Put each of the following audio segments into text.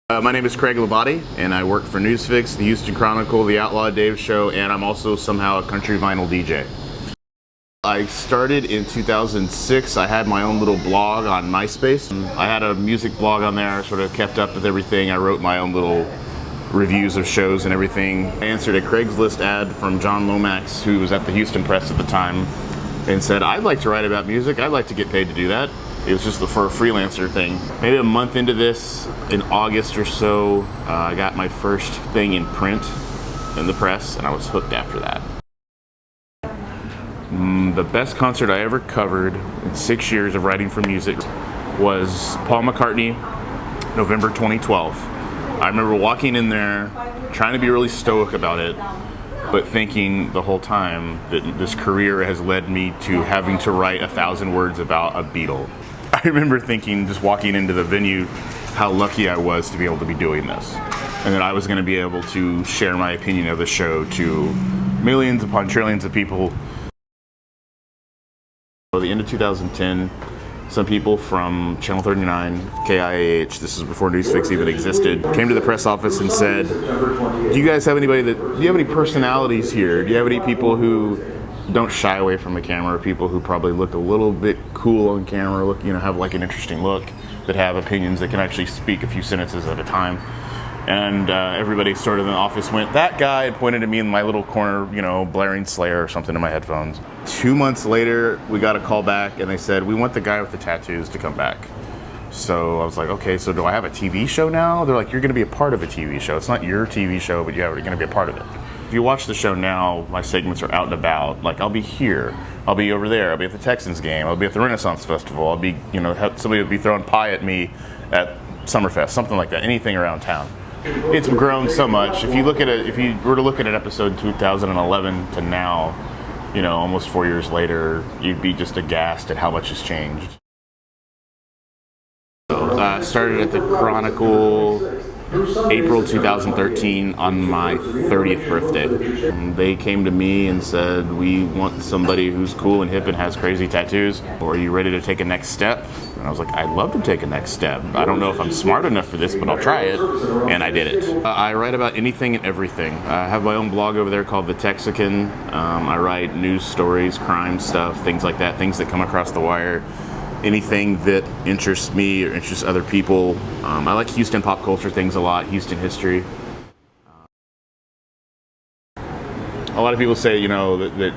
My name is Craig Hlavaty, and I work for Newsfix, the Houston Chronicle, the Outlaw Dave Show, and I'm also somehow a country vinyl DJ. I started in 2006. I had my own little blog on MySpace. I had a music blog on there. I sort of kept up with everything. I wrote my own little reviews of shows and everything. I answered a Craigslist ad from John Lomax, who was at the Houston Press at the time, and said, I'd like to write about music. I'd like to get paid to do that. It was just for a freelancer thing. Maybe a month into this, in August or so, I got my first thing in print in the press, and I was hooked after that. The best concert I ever covered in 6 years of writing for music was Paul McCartney, November 2012. I remember walking in there, trying to be really stoic about it, but thinking the whole time that this career has led me to having to write 1,000 words about a Beatle. I remember thinking, just walking into the venue, how lucky I was to be able to be doing this, and that I was going to be able to share my opinion of the show to millions upon trillions of people. At the end of 2010, some people from Channel 39, KIAH, this is before Newsfix even existed, came to the press office and said, do you guys have do you have any personalities here? Do you have any people who don't shy away from the camera, people who probably look a little bit cool on camera, have like an interesting look, that have opinions that can actually speak a few sentences at a time? And everybody sort of in the office went, that guy, and pointed at me in my little corner, blaring Slayer or something in my headphones. 2 months later, we got a call back and they said, we want the guy with the tattoos to come back. So I was like, okay, so do I have a TV show now? They're like, you're gonna be a part of a TV show. It's not your TV show, but you're gonna be a part of it. If you watch the show now, my segments are out and about. Like, I'll be here, I'll be over there, I'll be at the Texans game, I'll be at the Renaissance Festival, I'll be, somebody will be throwing pie at me at Summerfest, something like that, anything around town. It's grown so much. If you were to look at an episode 2011 to now, almost 4 years later, you'd be just aghast at how much has changed. Started at the Chronicle April 2013 on my 30th birthday. And they came to me and said, we want somebody who's cool and hip and has crazy tattoos. Are you ready to take a next step? And I was like, I'd love to take a next step. I don't know if I'm smart enough for this, but I'll try it. And I did it. I write about anything and everything. I have my own blog over there called The Texican. I write news stories, crime stuff, things like that, things that come across the wire. Anything that interests me or interests other people. I like Houston pop culture things a lot, Houston history. A lot of people say, that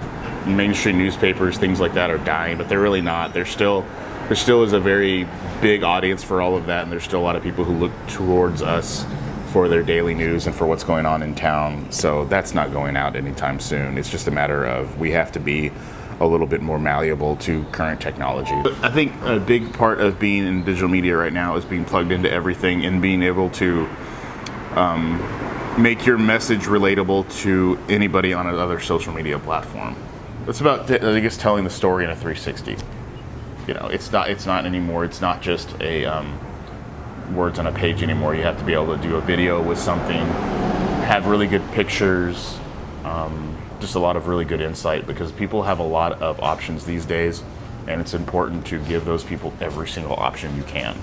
mainstream newspapers, things like that, are dying, but they're really not. There still is a very big audience for all of that, and there's still a lot of people who look towards us for their daily news and for what's going on in town. So that's not going out anytime soon. It's just a matter of we have to be a little bit more malleable to current technology. I think a big part of being in digital media right now is being plugged into everything and being able to make your message relatable to anybody on another social media platform. It's about, I guess, telling the story in a 360. It's not anymore. It's not just a words on a page anymore. You have to be able to do a video with something, have really good pictures, just a lot of really good insight, because people have a lot of options these days, and it's important to give those people every single option you can.